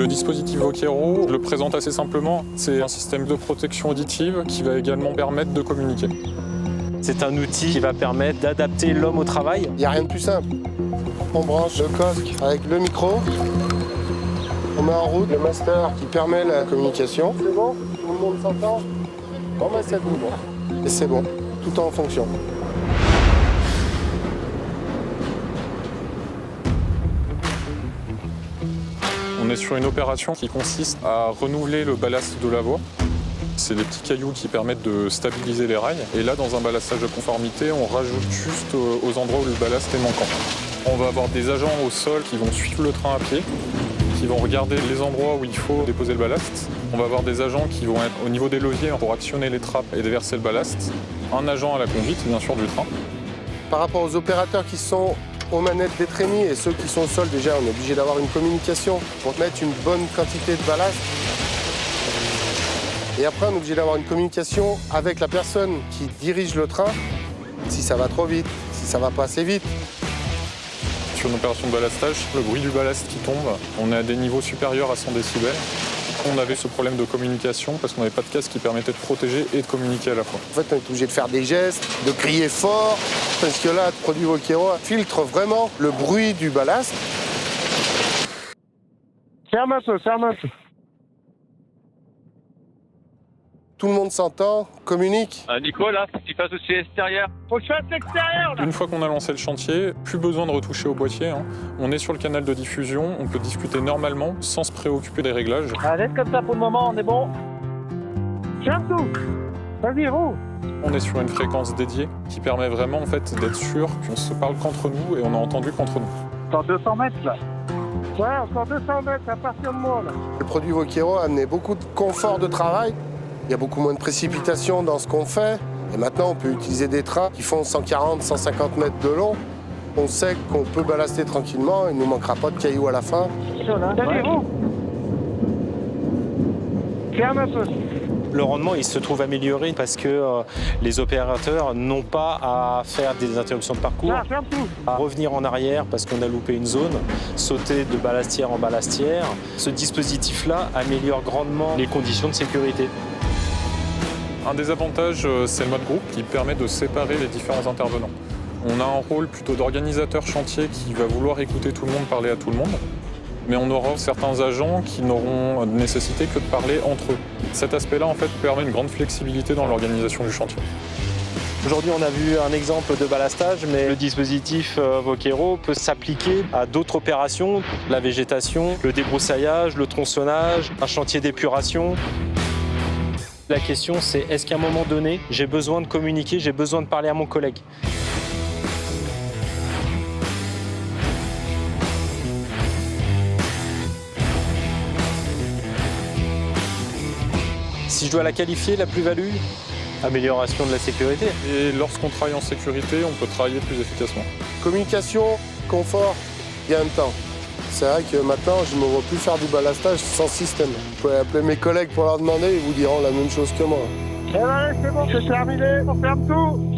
Le dispositif Vokero, je le présente assez simplement. C'est un système de protection auditive qui va également permettre de communiquer. C'est un outil qui va permettre d'adapter l'homme au travail. Il n'y a rien de plus simple. On branche le casque avec le micro. On met en route le master qui permet la communication. C'est bon? Tout le monde s'entend? Bon, ben c'est bon. Et c'est bon, tout est en fonction. On est sur une opération qui consiste à renouveler le ballast de la voie. C'est des petits cailloux qui permettent de stabiliser les rails. Et là, dans un ballastage de conformité, on rajoute juste aux endroits où le ballast est manquant. On va avoir des agents au sol qui vont suivre le train à pied, qui vont regarder les endroits où il faut déposer le ballast. On va avoir des agents qui vont être au niveau des leviers pour actionner les trappes et déverser le ballast. Un agent à la conduite, bien sûr, du train. Par rapport aux opérateurs qui sont aux manettes des trémies et ceux qui sont au sol, déjà, on est obligé d'avoir une communication pour mettre une bonne quantité de ballast. Et après, on est obligé d'avoir une communication avec la personne qui dirige le train, si ça va trop vite, si ça va pas assez vite. Sur une opération de ballastage, le bruit du ballast qui tombe, on est à des niveaux supérieurs à 100 décibels. On avait ce problème de communication parce qu'on n'avait pas de casque qui permettait de protéger et de communiquer à la fois. En fait, on est obligé de faire des gestes, de crier fort, parce que là, le produit Vokero filtre vraiment le bruit du ballast. Ferme un peu, ferme un peu. Tout le monde s'entend, communique. Nico, là, faut que tu fasses aussi extérieur. Faut que je fasse l'extérieur, là. Une fois qu'on a lancé le chantier, plus besoin de retoucher au boîtier, hein. On est sur le canal de diffusion, on peut discuter normalement sans se préoccuper des réglages. Reste comme ça pour le moment, on est bon. Ferme tout. Vas-y, roule. On est sur une fréquence dédiée qui permet vraiment en fait, d'être sûr qu'on se parle qu'entre nous et on n'a entendu qu'entre nous. Encore 200 mètres, là. Ouais, encore 200 mètres à partir de moi, là. Le produit Vokero a amené beaucoup de confort de travail. Il y a beaucoup moins de précipitation dans ce qu'on fait. Et maintenant, on peut utiliser des trains qui font 140, 150 mètres de long. On sait qu'on peut ballaster tranquillement, il ne nous manquera pas de cailloux à la fin. Allez, roule. Ferme un peu. Le rendement, il se trouve amélioré parce que les opérateurs n'ont pas à faire des interruptions de parcours, Là, ferme tout. à revenir en arrière parce qu'on a loupé une zone, sauter de ballastière en ballastière. Ce dispositif-là améliore grandement les conditions de sécurité. Un des avantages, c'est le mode groupe qui permet de séparer les différents intervenants. On a un rôle plutôt d'organisateur chantier qui va vouloir écouter tout le monde, parler à tout le monde. Mais on aura certains agents qui n'auront de nécessité que de parler entre eux. Cet aspect-là, en fait, permet une grande flexibilité dans l'organisation du chantier. Aujourd'hui, on a vu un exemple de ballastage, mais le dispositif Vokero peut s'appliquer à d'autres opérations, la végétation, le débroussaillage, le tronçonnage, un chantier d'épuration. La question, c'est est-ce qu'à un moment donné, j'ai besoin de communiquer, j'ai besoin de parler à mon collègue? Si je dois la qualifier, la plus-value, amélioration de la sécurité. Et lorsqu'on travaille en sécurité, on peut travailler plus efficacement. Communication, confort, gain de temps. C'est vrai que maintenant, je ne me vois plus faire du ballastage sans système. Vous pouvez appeler mes collègues pour leur demander, ils vous diront la même chose que moi. Eh ben, c'est bon, c'est terminé. On ferme tout.